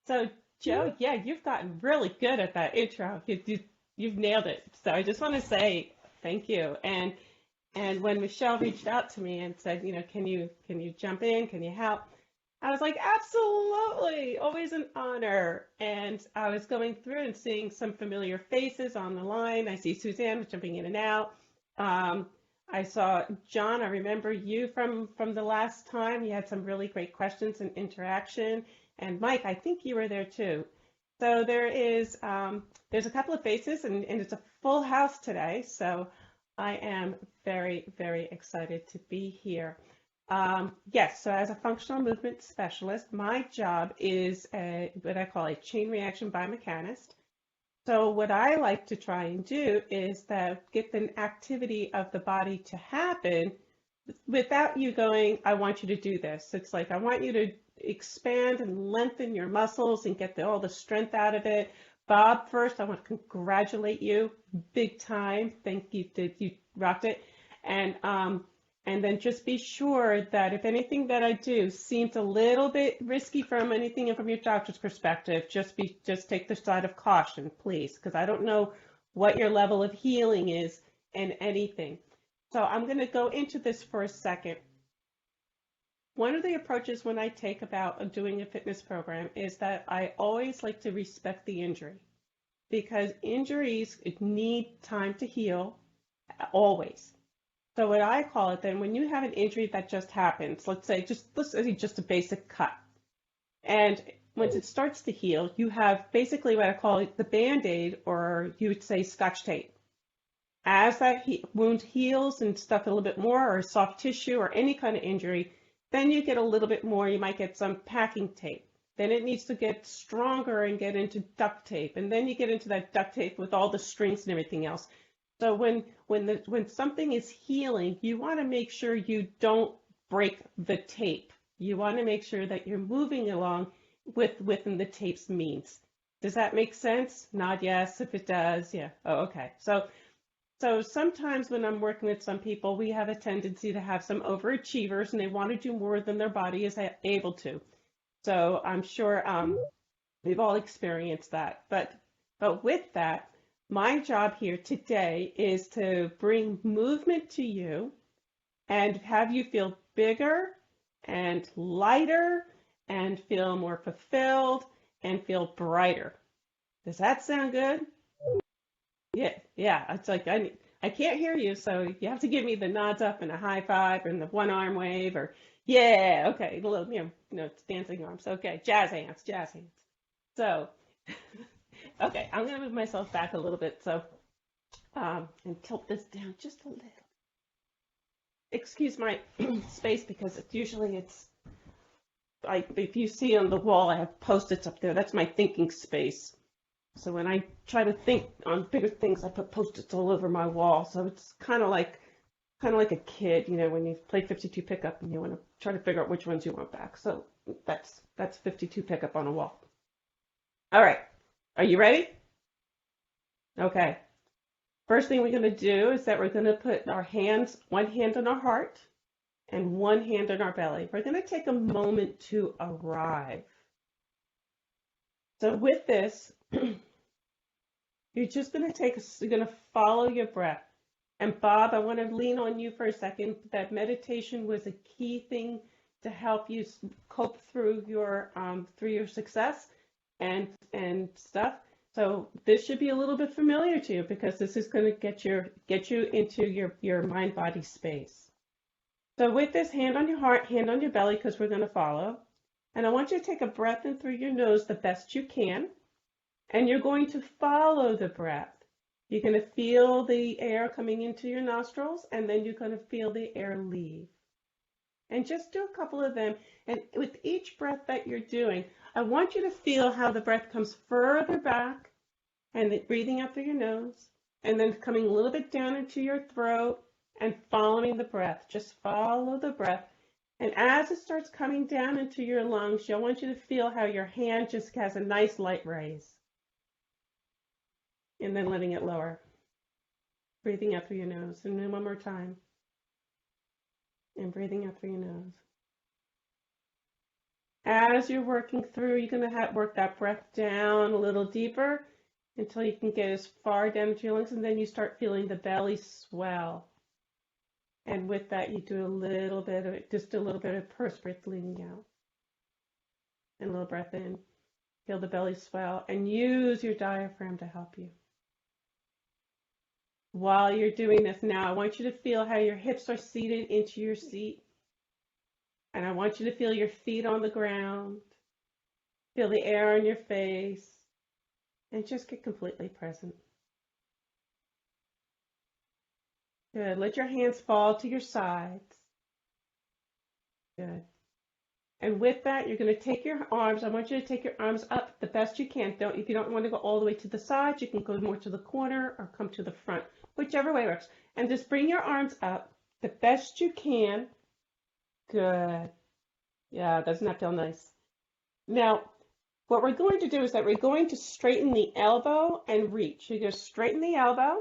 So, Joe, yeah, you've gotten really good at that intro. You've nailed it. So I just want to say thank you. And when Michelle reached out to me and said, can you jump in? Can you help? I was like, absolutely, always an honor. And I was going through and seeing some familiar faces on the line. I see Suzanne jumping in and out. Um, I saw John. I remember you from the last time. You had some really great questions and interaction. And Mike, I think you were there too. So there's a couple of faces, and it's a full house today. So I am very, very excited to be here. Yes, so as a functional movement specialist, my job is what I call a chain reaction biomechanist. So what I like to try and do is that get the activity of the body to happen without you going, I want you to do this. It's like, I want you to expand and lengthen your muscles and get all the strength out of it. Bob, first, I want to congratulate you big time. Thank you, you rocked it. And then just be sure that if anything that I do seems a little bit risky from anything from your doctor's perspective, just take the side of caution, please, because I don't know what your level of healing is in anything. So I'm going to go into this for a second. One of the approaches when I take about doing a fitness program is that I always like to respect the injury, because injuries need time to heal, always. So what I call it then, when you have an injury that just happens, let's say just a basic cut, and once it starts to heal, you have basically what I call the Band-Aid, or you would say Scotch tape. As that wound heals and stuff a little bit more, or soft tissue, or any kind of injury, then you get a little bit more. You might get some packing tape. Then it needs to get stronger and get into duct tape, and then you get into that duct tape with all the strings and everything else. So when something is healing, you want to make sure you don't break the tape. You want to make sure that you're moving along within the tape's means. Does that make sense? Nod yes if it does. Yeah. Oh, okay. So sometimes when I'm working with some people, we have a tendency to have some overachievers, and they want to do more than their body is able to. So I'm sure we've all experienced that. But with that, my job here today is to bring movement to you and have you feel bigger and lighter and feel more fulfilled and feel brighter. Does that sound good? Yeah. It's like I can't hear you, so you have to give me the nods up and a high five and the one arm wave, or yeah, okay, a little, it's dancing arms. Okay, jazz hands. So, okay, I'm gonna move myself back a little bit, so and tilt this down just a little. Excuse my space, because it's if you see on the wall, I have Post-its up there. That's my thinking space. So when I try to think on bigger things, I put Post-its all over my wall. So it's kind of like a kid, when you play 52 pickup and you want to try to figure out which ones you want back. So that's 52 pickup on a wall. All right, are you ready? Okay. First thing we're going to do is that we're going to put our hands, one hand on our heart and one hand on our belly. We're going to take a moment to arrive. So with this, you're just going to follow your breath. And Bob, I want to lean on you for a second. That meditation was a key thing to help you cope through your success and stuff. So this should be a little bit familiar to you, because this is going to get you into your mind-body space. So with this, hand on your heart, hand on your belly, because we're going to follow. And I want you to take a breath in through your nose the best you can. And you're going to follow the breath. You're going to feel the air coming into your nostrils, and then you're going to feel the air leave. And just do a couple of them. And with each breath that you're doing, I want you to feel how the breath comes further back, and then breathing out through your nose, and then coming a little bit down into your throat and following the breath. Just follow the breath. And as it starts coming down into your lungs, I want you to feel how your hand just has a nice light raise. And then letting it lower. Breathing out through your nose. And then one more time. And breathing out through your nose. As you're working through, you're going to work that breath down a little deeper until you can get as far down into your lungs, and then you start feeling the belly swell. And with that, you do a little bit of just a little bit of pursed breath leaning out, and a little breath in. Feel the belly swell, and use your diaphragm to help you. While you're doing this now, I want you to feel how your hips are seated into your seat. And I want you to feel your feet on the ground. Feel the air on your face. And just get completely present. Good. Let your hands fall to your sides. Good. And with that, you're going to take your arms. I want you to take your arms up the best you can. If you don't want to go all the way to the side, you can go more to the corner or come to the front, whichever way works. And just bring your arms up the best you can. Good. Yeah, doesn't that feel nice? Now, what we're going to do is that we're going to straighten the elbow and reach. You're going to straighten the elbow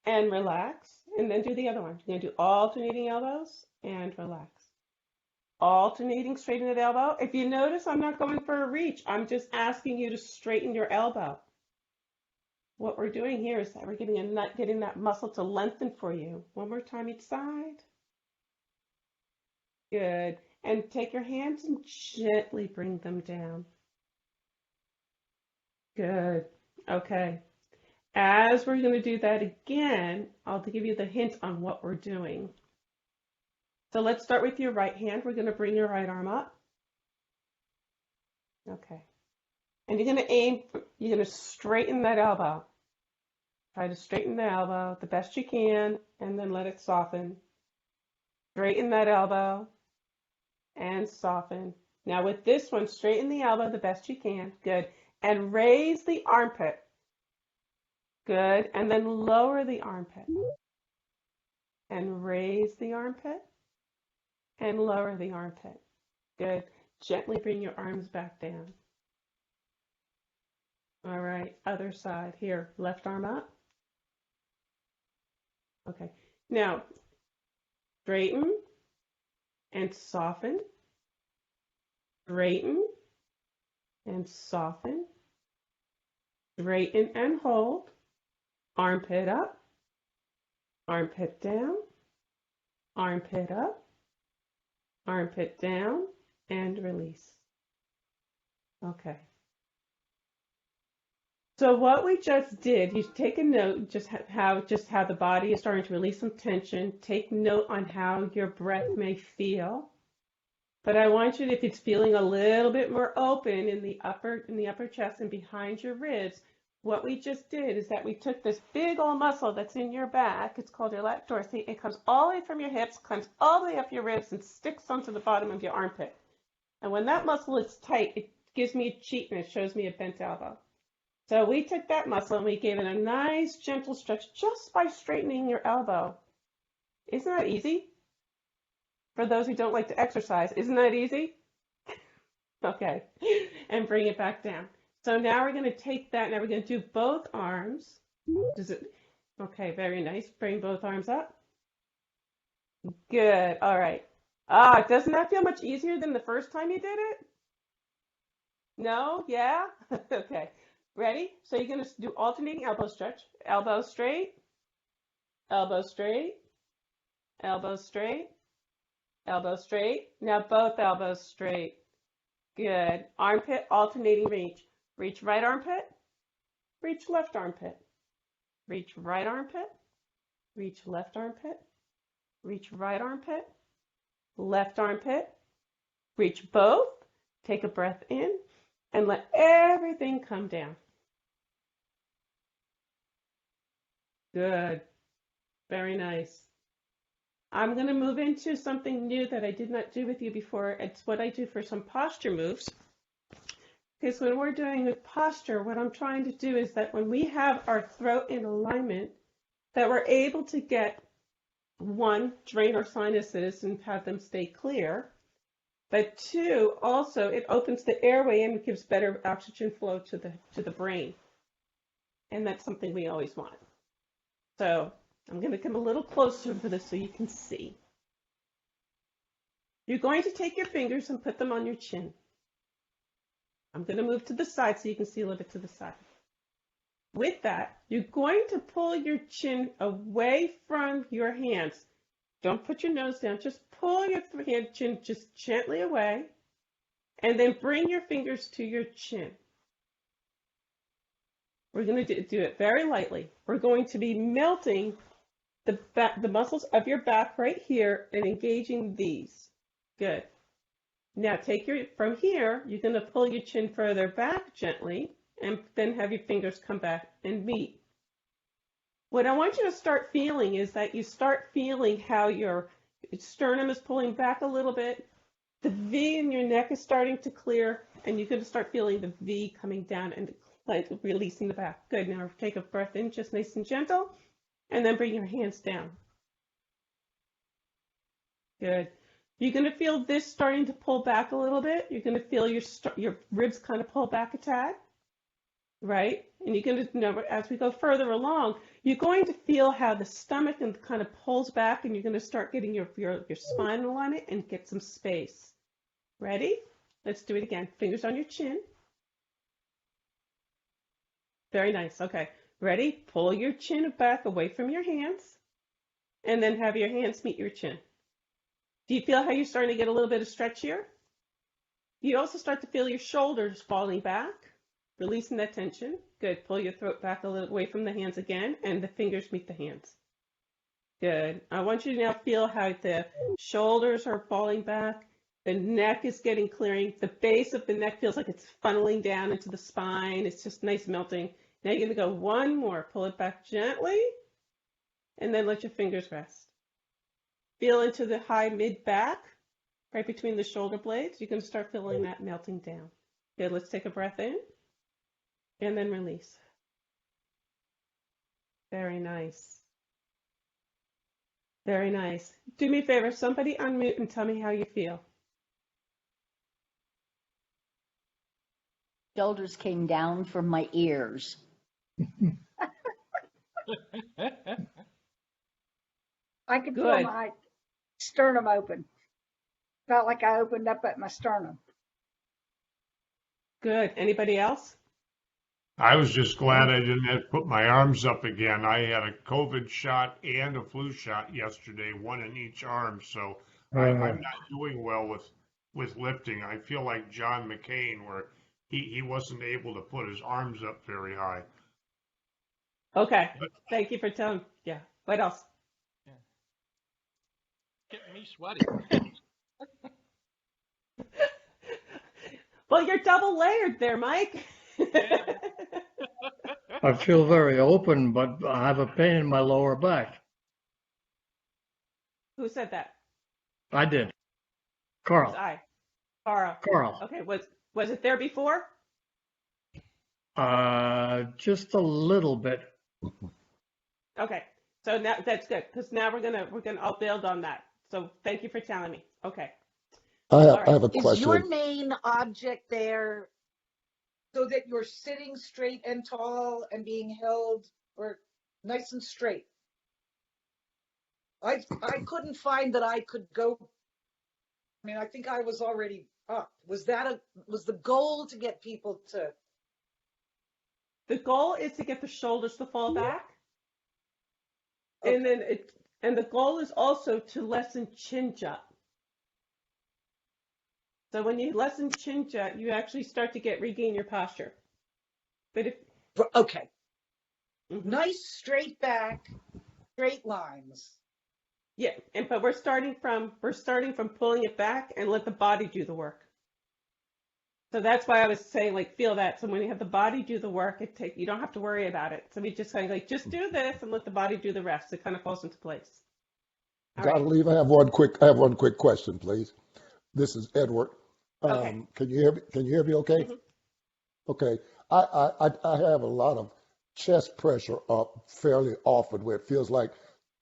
and relax, and then do the other one. You're going to do alternating elbows and relax. Alternating, straighten the elbow. If you notice, I'm not going for a reach. I'm just asking you to straighten your elbow. What we're doing here is that we're getting that muscle to lengthen for you. One more time each side. Good. And take your hands and gently bring them down. Good. Okay. As we're going to do that again, I'll give you the hint on what we're doing. So let's start with your right hand. We're going to bring your right arm up. Okay. And you're going to you're going to straighten that elbow. Try to straighten the elbow the best you can, and then let it soften. Straighten that elbow and soften. Now with this one, straighten the elbow the best you can. Good. And raise the armpit. Good. And then lower the armpit. And raise the armpit. And lower the armpit. Good. Gently bring your arms back down. All right. Other side. Here. Left arm up. Okay. Now, straighten and soften. Straighten and soften. Straighten and hold. Armpit up. Armpit down. Armpit up. Armpit down, and release. Okay. So what we just did, you take a note just how the body is starting to release some tension. Take note on how your breath may feel. But I want you to, if it's feeling a little bit more open in the upper chest and behind your ribs, what we just did is that we took this big old muscle that's in your back. It's called your lat dorsi. It comes all the way from your hips, climbs all the way up your ribs, and sticks onto the bottom of your armpit. And when that muscle is tight, it gives me a cheat and it shows me a bent elbow. So we took that muscle and we gave it a nice gentle stretch just by straightening your elbow. Isn't that easy? For those who don't like to exercise, isn't that easy? Okay, and bring it back down. So now we're going to take that, now we're going to do both arms. Okay, very nice. Bring both arms up. Good, all right. Doesn't that feel much easier than the first time you did it? No? Yeah? Okay, ready? So you're going to do alternating elbow stretch. Elbow straight, elbow straight, elbow straight, elbow straight. Now both elbows straight. Good. Armpit, alternating reach. Reach right armpit, reach left armpit. Reach right armpit, reach left armpit, reach right armpit, left armpit. Reach both, take a breath in, and let everything come down. Good. Very nice. I'm going to move into something new that I did not do with you before. It's what I do for some posture moves. Because when we're doing with posture, what I'm trying to do is that when we have our throat in alignment, that we're able to get, one, drain our sinuses and have them stay clear. But two, also it opens the airway and gives better oxygen flow to the brain. And that's something we always want. So I'm going to come a little closer for this so you can see. You're going to take your fingers and put them on your chin. I'm going to move to the side so you can see a little bit to the side. With that, you're going to pull your chin away from your hands. Don't put your nose down. Just pull your chin just gently away, and then bring your fingers to your chin. We're going to do it very lightly. We're going to be melting the muscles of your back right here and engaging these. Good. Now from here, you're going to pull your chin further back gently and then have your fingers come back and meet. What I want you to start feeling is that you start feeling how your sternum is pulling back a little bit. The V in your neck is starting to clear, and you're going to start feeling the V coming down and like releasing the back. Good. Now take a breath in, just nice and gentle, and then bring your hands down. Good. You're going to feel this starting to pull back a little bit. You're going to feel your ribs kind of pull back a tad, right? And you're going to, as we go further along, you're going to feel how the stomach kind of pulls back, and you're going to start getting your spine alignment and get some space. Ready? Let's do it again. Fingers on your chin. Very nice. Okay. Ready? Pull your chin back away from your hands, and then have your hands meet your chin. Do you feel how you're starting to get a little bit of stretch here? You also start to feel your shoulders falling back, releasing that tension. Good. Pull your throat back a little away from the hands again, and the fingers meet the hands. Good. I want you to now feel how the shoulders are falling back. The neck is getting clearing. The base of the neck feels like it's funneling down into the spine. It's just nice melting. Now you're going to go one more. Pull it back gently, and then let your fingers rest. Feel into the high mid-back, right between the shoulder blades. You're going to start feeling that melting down. Good, let's take a breath in, and then release. Very nice. Very nice. Do me a favor, somebody unmute and tell me how you feel. Shoulders came down from my ears. I could feel Good. my sternum open. Felt like I opened up at my sternum. Good. Anybody else? I was just glad I didn't have to put my arms up again. I had a COVID shot and a flu shot yesterday, one in each arm. So I'm not doing well with lifting. I feel like John McCain, where he wasn't able to put his arms up very high. Okay. Thank you for telling. Yeah. What else? Yeah. Getting me sweaty. Well, you're double layered there, Mike. I feel very open, but I have a pain in my lower back. Who said that? I did. It Carl. was I. Carl. Carl. Okay. Was it there before? Just a little bit. Okay. So now that's good, because now I'll build on that. So thank you for telling me. Okay. I All right. have a Is question. your main object there so that you're sitting straight and tall and being held or nice and straight? I couldn't find that I could go. I mean, I think I was already up. Was the goal to get people to? The goal is to get the shoulders to fall back. Okay. And the goal is also to lessen chin jut. So when you lessen chin jut, you actually start to regain your posture. But if Okay. Mm-hmm. Nice straight back, straight lines. Yeah, but we're starting from pulling it back and let the body do the work. So that's why I was saying, like, feel that. So when you have the body do the work, you don't have to worry about it. So we just kind of like, just do this and let the body do the rest. It kind of falls into place. All right. Godelieve, I have one quick question, please. This is Edward. Okay. Can you hear me? Can you hear me okay? Mhm. Okay. I have a lot of chest pressure up fairly often where it feels like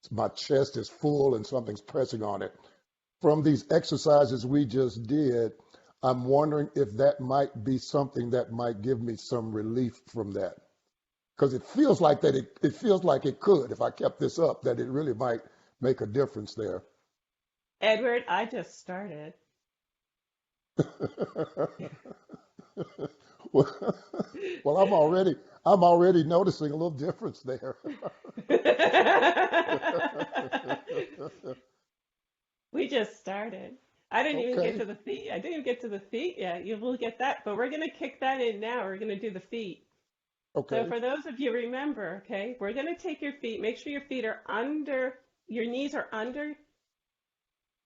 my chest is full and something's pressing on it. From these exercises we just did, I'm wondering if that might be something that might give me some relief from that. Because it feels like that it feels like it could, if I kept this up, that it really might make a difference there. Edward, I just started. Well, well, I'm already noticing a little difference there. We just started. I didn't even get Okay, to the feet. I didn't even get to the feet yet. You will get that, but we're gonna kick that in now. We're gonna do the feet. So okay, for those of you remember, okay, we're gonna take your feet. Make sure your feet are under, your knees are under.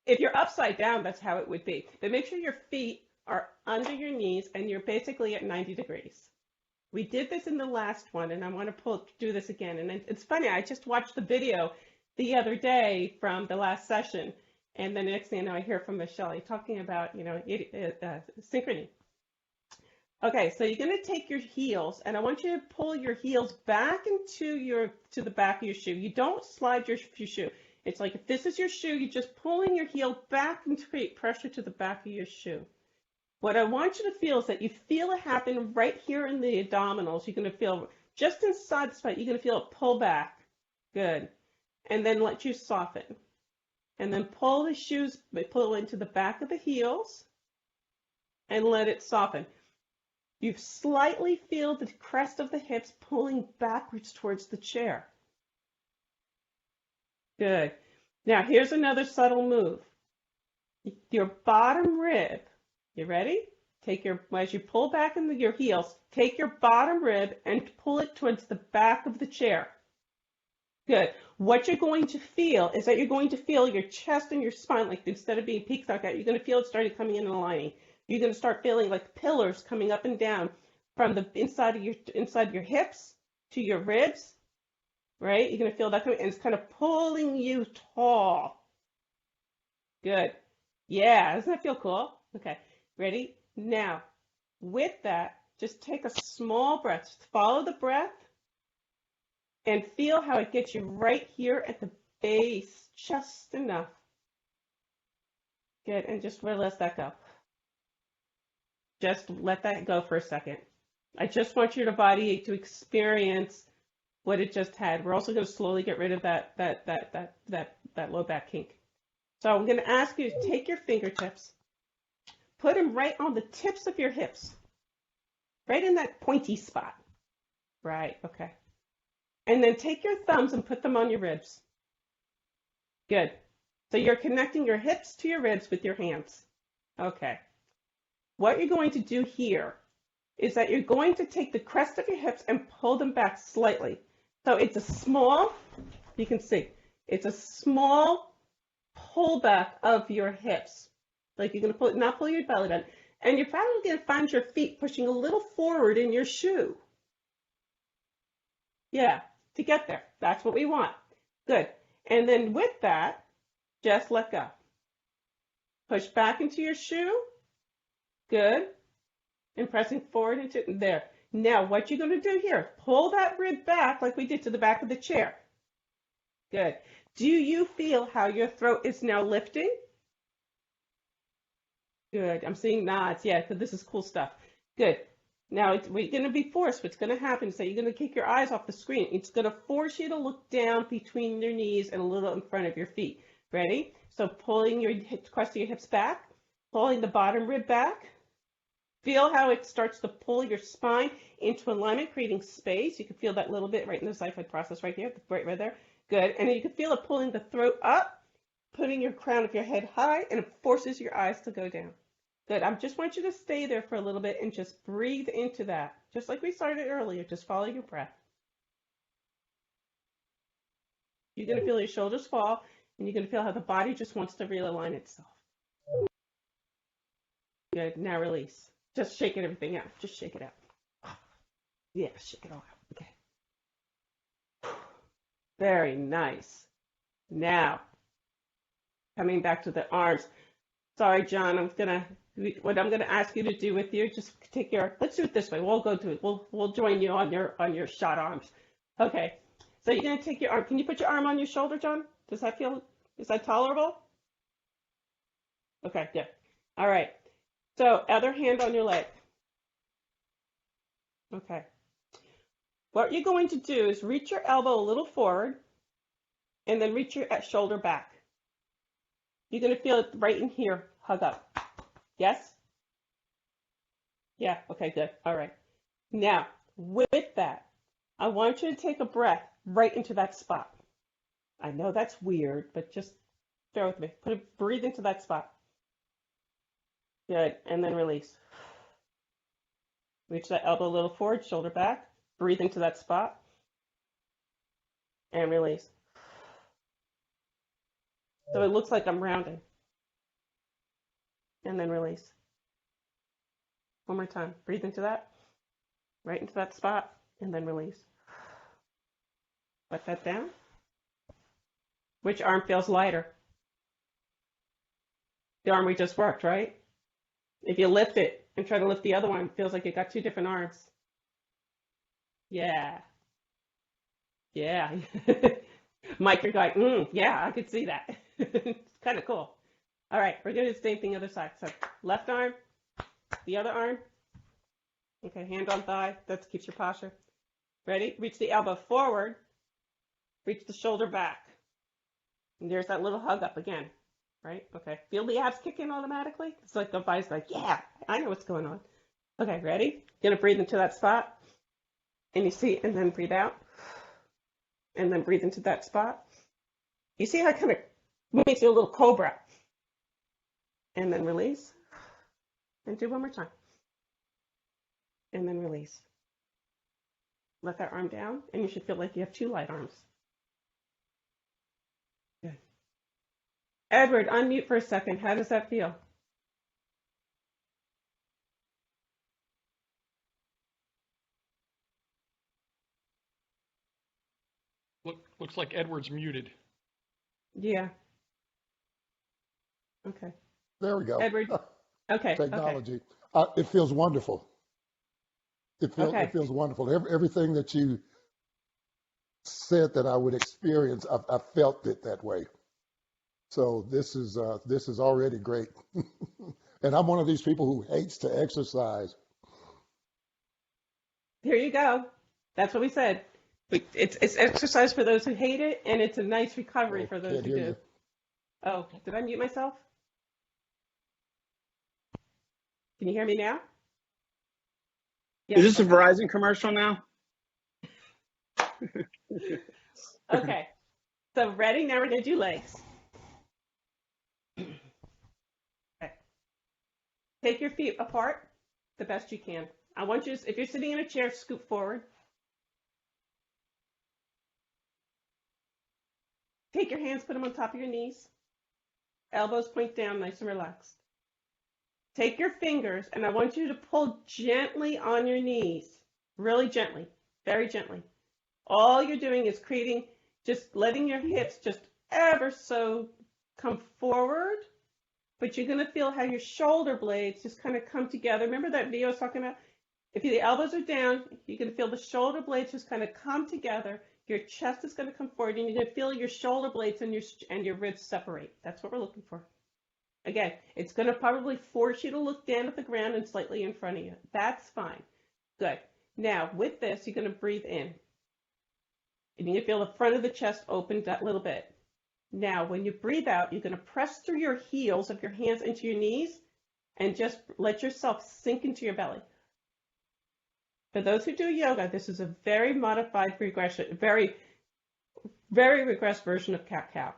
If you're upside down, that's how it would be. But make sure your feet are under your knees and you're basically at 90 degrees. We did this in the last one, and I want to do this again. And it's funny, I just watched the video the other day from the last session, and then the next thing I know, I hear from Michelle talking about, synchrony. Okay, so you're going to take your heels, and I want you to pull your heels back to the back of your shoe. You don't slide your shoe. It's like if this is your shoe, you're just pulling your heel back and create pressure to the back of your shoe. What I want you to feel is that you feel it happen right here in the abdominals. You're going to feel just inside the spine, you're going to feel it pull back. Good. And then let you soften. And then pull the shoes, pull into the back of the heels and let it soften. You slightly feel the crest of the hips pulling backwards towards the chair. Good. Now here's another subtle move. Your bottom rib, you ready? As you pull back in your heels, take your bottom rib and pull it towards the back of the chair. Good. What you're going to feel is that you're going to feel your chest and your spine, like instead of being peacock out, you're going to feel it starting coming in and aligning. You're going to start feeling like pillars coming up and down from the inside of your hips to your ribs, right? You're going to feel that coming, and it's kind of pulling you tall. Good. Yeah, doesn't that feel cool? Okay, ready? Now, with that, just take a small breath. Just follow the breath and feel how it gets you right here at the base, just enough. Good, and just let that go. Just let that go for a second. I just want your body to experience what it just had. We're also going to slowly get rid of that low back kink. So I'm going to ask you to take your fingertips, put them right on the tips of your hips, right in that pointy spot. Right, okay. And then take your thumbs and put them on your ribs. Good. So you're connecting your hips to your ribs with your hands. Okay. What you're going to do here is that you're going to take the crest of your hips and pull them back slightly. So it's a small, you can see, it's a small pullback of your hips. Like you're going to not pull your belly button. And you're probably going to find your feet pushing a little forward in your shoe. Yeah, to get there. That's what we want. Good. And then with that, just let go. Push back into your shoe. Good. And pressing forward into there. Now, what you're going to do here, pull that rib back like we did to the back of the chair. Good. Do you feel how your throat is now lifting? Good. I'm seeing nods. Yeah, because this is cool stuff. Good. Now, we're going to be forced. What's going to happen is that you're going to take your eyes off the screen. It's going to force you to look down between your knees and a little in front of your feet. Ready? So pulling your crest of your hips back, pulling the bottom rib back. Feel how it starts to pull your spine into alignment, creating space. You can feel that little bit right in the xiphoid process right here, right there. Good. And then you can feel it pulling the throat up, putting your crown of your head high, and it forces your eyes to go down. Good. I just want you to stay there for a little bit and just breathe into that. Just like we started earlier, just follow your breath. You're going to feel your shoulders fall, and you're going to feel how the body just wants to realign itself. Good. Now release. Just shaking everything out. Just shake it out. Yeah, shake it all out. Okay. Very nice. Now, coming back to the arms. Sorry, John, what I'm gonna ask you to do with you, just take let's do it this way. We'll go to it. We'll join you on your shot arms. Okay. So you're gonna take your arm. Can you put your arm on your shoulder, John? Is that tolerable? Okay, good. All right. So other hand on your leg. Okay. What you're going to do is reach your elbow a little forward and then reach your shoulder back. You're going to feel it right in here, hug up. Yes? Yeah, okay, good. All right. Now, with that, I want you to take a breath right into that spot. I know that's weird, but just bear with me. Breathe into that spot. Good, and then release. Reach that elbow a little forward, shoulder back. Breathe into that spot and release. So it looks like I'm rounding. And then release. One more time. Breathe into that, right into that spot, and then release. Let that down. Which arm feels lighter? The arm we just worked, right? If you lift it and try to lift the other one, it feels like you got two different arms. Yeah. Yeah. Mike, you're going, yeah, I could see that. It's kind of cool. All right, we're going to do the same thing other side. So left arm, the other arm. Okay, hand on thigh. That keeps your posture. Ready? Reach the elbow forward. Reach the shoulder back. And there's that little hug up again. Right? Okay. Feel the abs kick in automatically? It's like the body's like, yeah, I know what's going on. Okay, ready? Gonna breathe into that spot. And you see, and then breathe out. And then breathe into that spot. You see how it kind of makes you a little cobra. And then release. And do one more time. And then release. Let that arm down, and you should feel like you have two light arms. Good. Edward, unmute for a second. How does that feel? Looks like Edward's muted. Yeah. Okay. There we go. Edward. Okay. Technology. It feels wonderful. Okay. It feels wonderful. Everything that you said that I would experience, I felt it that way. So this is already great. And I'm one of these people who hates to exercise. Here you go. That's what we said. It's exercise for those who hate it, and it's a nice recovery Oh, for those can't who hear do. you. Oh, did I mute myself? Can you hear me now? Is this a Okay. Verizon commercial now? Okay. So ready? Now we're going to do legs. Okay. Take your feet apart the best you can. I want you to, if you're sitting in a chair, scoot forward. Take your hands, put them on top of your knees. Elbows point down, nice and relaxed. Take your fingers, and I want you to pull gently on your knees. Really gently, very gently. All you're doing is creating, just letting your hips just ever so come forward, but you're going to feel how your shoulder blades just kind of come together. Remember that video I was talking about? If the elbows are down, you're going to feel the shoulder blades just kind of come together. Your chest is going to come forward, and you're going to feel your shoulder blades and your ribs separate. That's what we're looking for. Again, it's going to probably force you to look down at the ground and slightly in front of you. That's fine. Good. Now, with this, you're going to breathe in. And you're going to feel the front of the chest open that little bit. Now, when you breathe out, you're going to press through your heels of your hands into your knees and just let yourself sink into your belly. For those who do yoga, this is a very modified regression, very, very regressed version of cat-cow.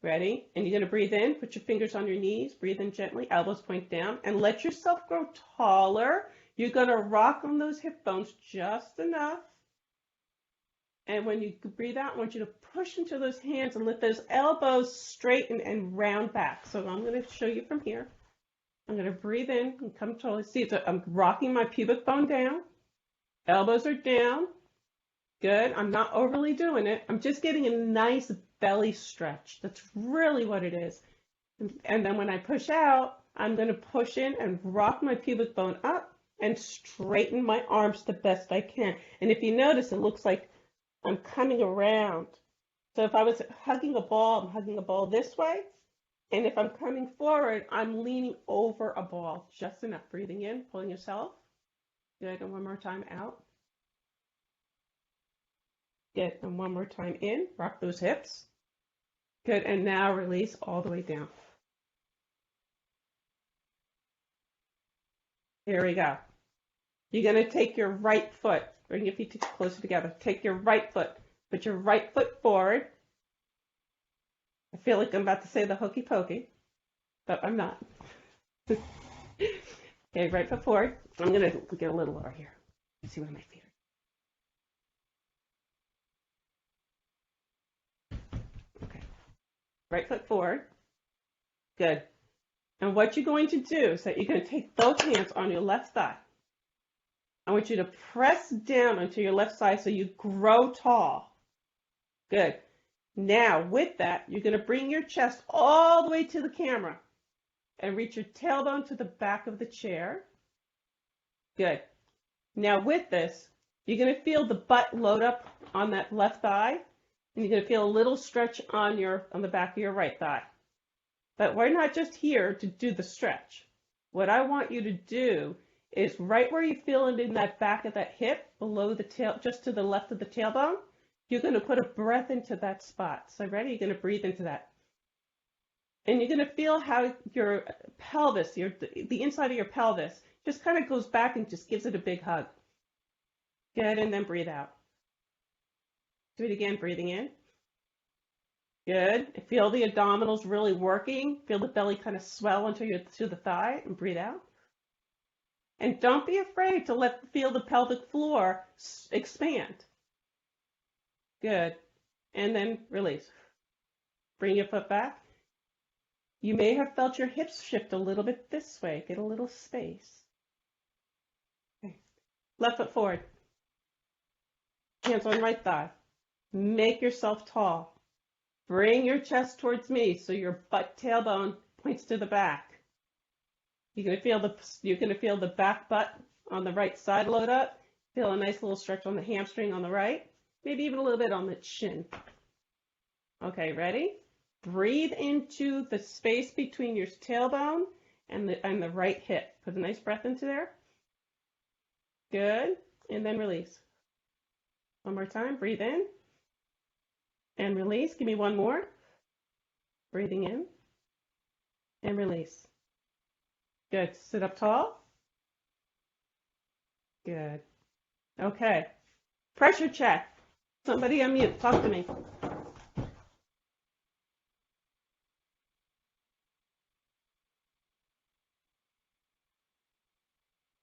Ready? And you're going to breathe in, put your fingers on your knees, breathe in gently, elbows point down, and let yourself grow taller. You're going to rock on those hip bones just enough. And when you breathe out, I want you to push into those hands and let those elbows straighten and round back. So I'm going to show you from here. I'm going to breathe in and come totally. See, I'm rocking my pubic bone down. Elbows are down. Good. I'm not overly doing it. I'm just getting a nice belly stretch. That's really what it is. And then when I push out, I'm going to push in and rock my pubic bone up and straighten my arms the best I can. And if you notice, it looks like I'm coming around. So if I was hugging a ball, I'm hugging a ball this way. And if I'm coming forward, I'm leaning over a ball. Just enough. Breathing in, pulling yourself. Good. And one more time out. Good. And one more time in. Rock those hips. Good. And now release all the way down. Here we go. You're going to take your right foot, bring your feet closer together. Take your right foot, put your right foot forward. I feel like I'm about to say the hokey pokey, but I'm not. Okay, right foot forward. I'm going to get a little lower here. See where my feet are. Okay. Right foot forward. Good. And what you're going to do is that you're going to take both hands on your left thigh. I want you to press down onto your left side so you grow tall. Good. Now, with that, you're going to bring your chest all the way to the camera and reach your tailbone to the back of the chair. Good. Now, with this, you're going to feel the butt load up on that left thigh, and you're going to feel a little stretch on the back of your right thigh. But we're not just here to do the stretch. What I want you to do is right where you feel it in that back of that hip, below the tail, just to the left of the tailbone, you're going to put a breath into that spot. So ready? You're going to breathe into that. And you're going to feel how your pelvis, the inside of your pelvis, just kind of goes back and just gives it a big hug. Good, and then breathe out. Do it again, breathing in. Good. Feel the abdominals really working. Feel the belly kind of swell to the thigh, and breathe out. And don't be afraid to feel the pelvic floor expand. Good. And then release. Bring your foot back. You may have felt your hips shift a little bit this way. Get a little space. Okay. Left foot forward. Hands on right thigh. Make yourself tall. Bring your chest towards me so your butt tailbone points to the back. You're going to feel the back butt on the right side load up. Feel a nice little stretch on the hamstring on the right. Maybe even a little bit on the chin. Okay, ready? Breathe into the space between your tailbone and the right hip. Put a nice breath into there. Good. And then release. One more time. Breathe in. And release. Give me one more. Breathing in. And release. Good. Sit up tall. Good. Okay. Pressure check. Somebody unmute. Talk to me.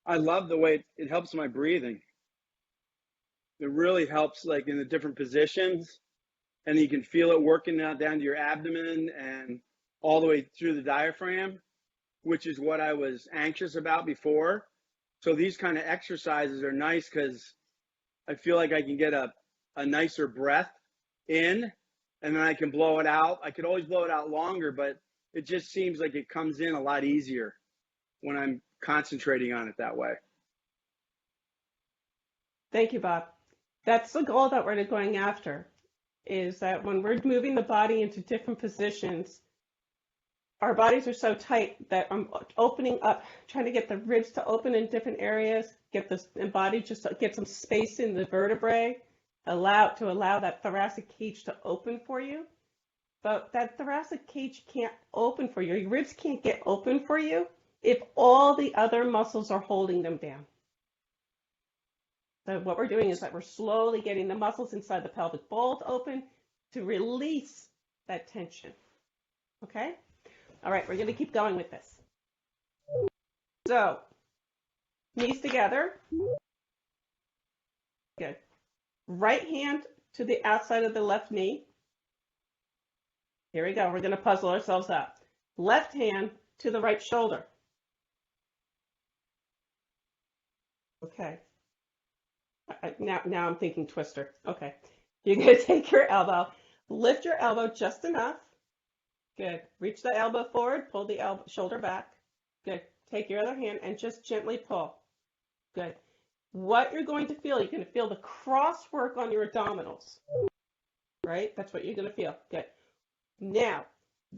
I love the way it helps my breathing. It really helps, like, in the different positions, and you can feel it working down to your abdomen and all the way through the diaphragm, which is what I was anxious about before. So these kind of exercises are nice because I feel like I can get a nicer breath in, and then I can blow it out. I could always blow it out longer, but it just seems like it comes in a lot easier when I'm concentrating on it that way. Thank you, Bob. That's the goal that we're going after, is that when we're moving the body into different positions, our bodies are so tight that I'm opening up, trying to get the ribs to open in different areas, get the body just to get some space in the vertebrae, allow that thoracic cage to open for you. But that thoracic cage can't open for you. Your ribs can't get open for you if all the other muscles are holding them down. So what we're doing is that we're slowly getting the muscles inside the pelvic bowl to open to release that tension. Okay? All right, we're going to keep going with this. So, knees together. Good. Right hand to the outside of the left knee. Here we go. We're going to puzzle ourselves up. Left hand to the right shoulder. Okay. Now I'm thinking twister. Okay. You're going to take your elbow, lift your elbow just enough. Good. Reach the elbow forward, pull the shoulder back. Good. Take your other hand and just gently pull. Good. What you're going to feel, you're going to feel the cross work on your abdominals. Right? That's what you're going to feel. Good. Now,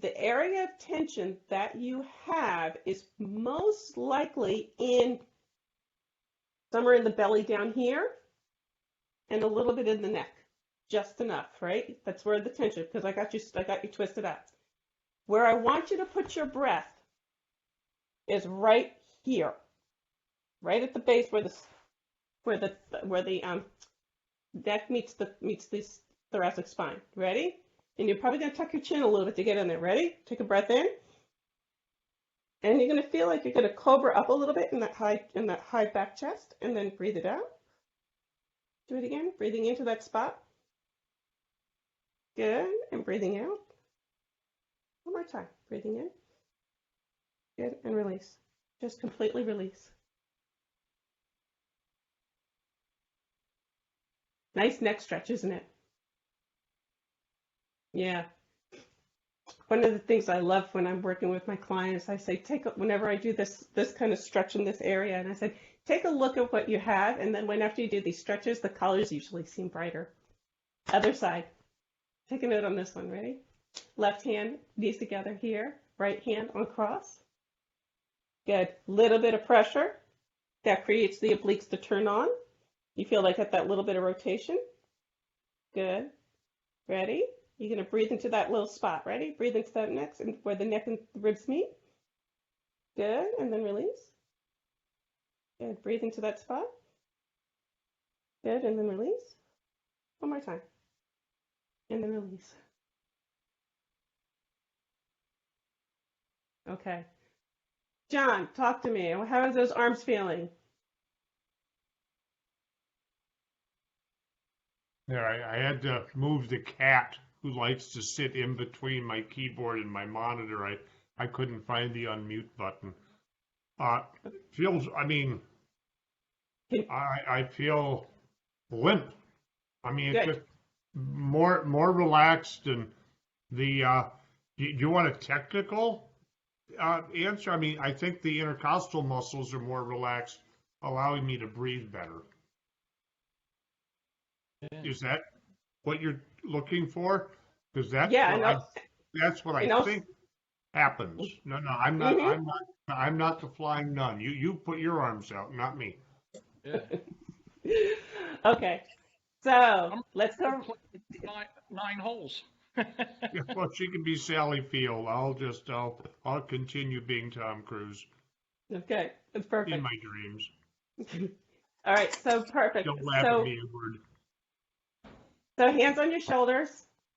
the area of tension that you have is most likely somewhere in the belly down here and a little bit in the neck. Just enough, right? That's where the tension, because I got you twisted up. Where I want you to put your breath is right here. right at the base where the neck meets this thoracic spine. Ready? And you're probably gonna tuck your chin a little bit to get in there. Ready? Take a breath in. And you're gonna feel like you're gonna cobra up a little bit in that high back chest, and then breathe it out. Do it again, breathing into that spot. Good, and breathing out. One more time, breathing in. Good, and release. Just completely release. Nice neck stretch, isn't it? Yeah. One of the things I love when I'm working with my clients, I say, whenever I do this kind of stretch in this area, and I said, take a look at what you have, and then after you do these stretches, the colors usually seem brighter. Other side. Take a note on this one. Ready? Left hand, knees together here. Right hand on cross. Good. Little bit of pressure. That creates the obliques to turn on. You feel like that little bit of rotation. Good. Ready? You're going to breathe into that little spot. Ready? Breathe into that next, and where the neck and the ribs meet. Good. And then release. Good. Breathe into that spot. Good. And then release. One more time. And then release. Okay. John, talk to me. How are those arms feeling? Yeah, I had to move the cat who likes to sit in between my keyboard and my monitor. I couldn't find the unmute button. I mean, I feel limp. I mean, it's just more relaxed, and the do you want a technical answer? I mean, I think the intercostal muscles are more relaxed, allowing me to breathe better. Yeah. Is that what you're looking for? Because that's what I think happens. No, I'm not. I'm not the flying nun. You put your arms out, not me. Yeah. Okay, so let's go. Nine holes. Yeah, well, she can be Sally Field. I'll continue being Tom Cruise Okay, that's perfect. in my dreams. All right, so perfect. Don't laugh at me, Edward. So hands on your shoulders.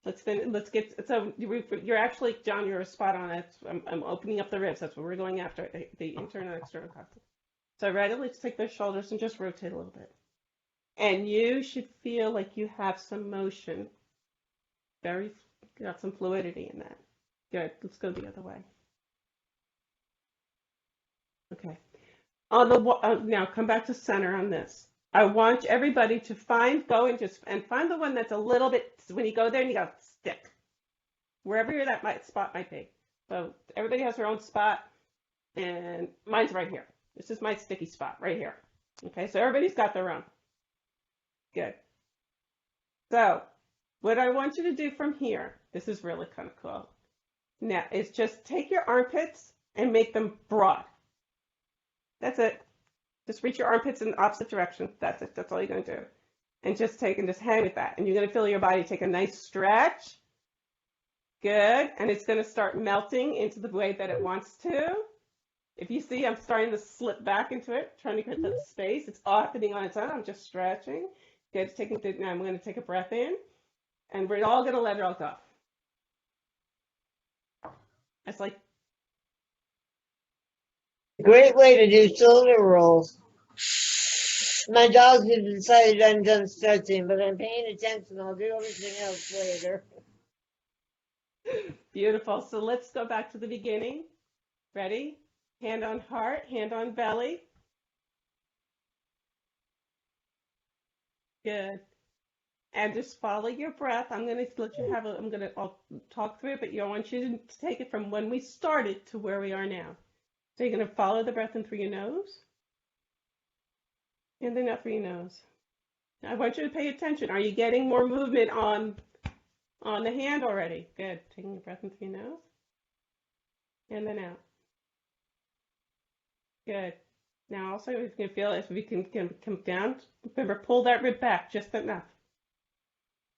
Let's get. So you're actually, John. You're spot on it. I'm opening up the ribs. That's what we're going after. The internal and external costal. So ready? Let's take those shoulders and just rotate a little bit. And you should feel like you have some motion. Got some fluidity in that. Good. Let's go the other way. Okay. Now come back to center on this. I want everybody to find the one that's a little bit, when you go there and you go, stick. Wherever that spot might be. So everybody has their own spot, and mine's right here. This is my sticky spot right here. Okay, so everybody's got their own. Good. So what I want you to do from here, this is really kind of cool. Now, is just take your armpits and make them broad. That's it. Just reach your armpits in the opposite direction. That's it. That's all you're going to do. And just hang with that. And you're going to feel your body take a nice stretch. Good. And it's going to start melting into the way that it wants to. If you see, I'm starting to slip back into it, trying to create that space. It's all happening on its own. I'm just stretching. Good. Now I'm going to take a breath in. And we're all going to let it all go. It's like, Great way to do shoulder rolls. My dogs have decided I'm done stretching, but I'm paying attention. I'll do everything else later. beautiful. So let's go back to the beginning. Ready? Hand on heart, hand on belly. Good. And just follow your breath. I'm going to let you have I'll talk through it, but I want you to take it from when we started to where we are now. So you're going to follow the breath in through your nose, and then out through your nose. Now I want you to pay attention. Are you getting more movement on the hand already? Good. Taking the breath in through your nose, and then out. Good. Now also, if you can feel, if we can come down, remember, pull that rib back just enough.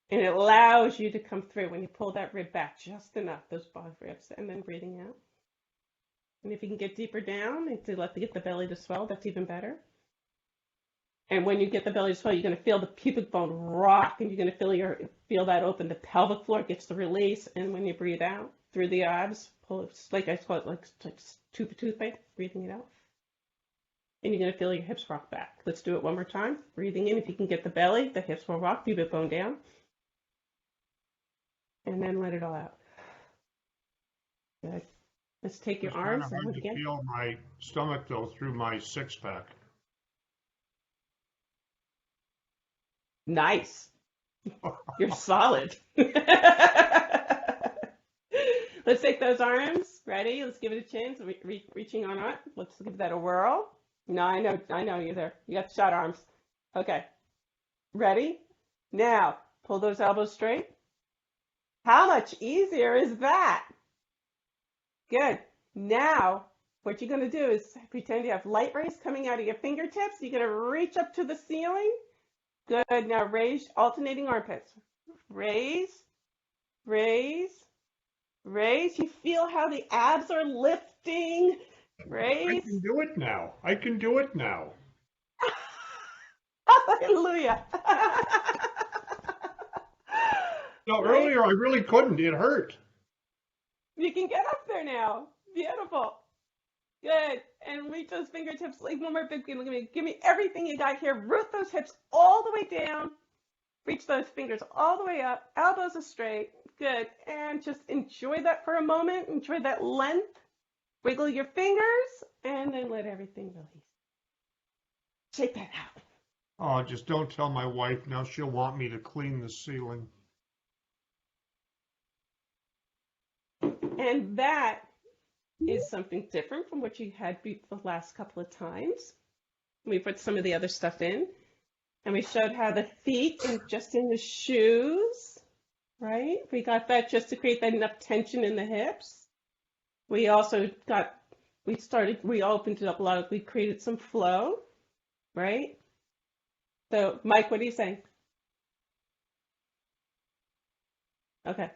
And it allows you to come through when you pull that rib back just enough, those bottom ribs, and then breathing out. And if you can get deeper down and to get the belly to swell, that's even better. And when you get the belly to swell, you're going to feel the pubic bone rock, and you're going to feel that open. The pelvic floor gets the release, and when you breathe out through the abs, pull it, like I call it, like tooth of toothpaste, breathing it out. And you're going to feel your hips rock back. Let's do it one more time. Breathing in, if you can get the belly, the hips will rock, pubic bone down. And then let it all out. Good. Let's take your It's kind arms of and hard look to again. feel my stomach though through my six pack. Nice. You're solid. Let's take those arms. Ready? Let's give it a chin. So reaching on up. Let's give that a whirl. No, I know you're there. You got the shot arms. Okay. Ready? Now, pull those elbows straight. How much easier is that? Good. Now, what you're going to do is pretend you have light rays coming out of your fingertips. You're going to reach up to the ceiling. Good. Now raise, alternating armpits. Raise, raise, raise. You feel how the abs are lifting. I Raise. can do it now. I can do it now. Hallelujah. No, Right? earlier I really couldn't. It hurt. You can get up there now. Beautiful. Good. And reach those fingertips. Like one more big, give me everything you got here. Root those hips all the way down. Reach those fingers all the way up. Elbows are straight. Good. And just enjoy that for a moment. Enjoy that length. Wiggle your fingers and then let everything release. Shake that out. Oh, just don't tell my wife now. She'll want me to clean the ceiling. And that is something different from what you had the last couple of times. We put some of the other stuff in, and we showed how the feet and just in the shoes, right? We got that just to create that enough tension in the hips. We also we opened it up a lot. We created some flow, right? So, Mike, what are you saying? Okay.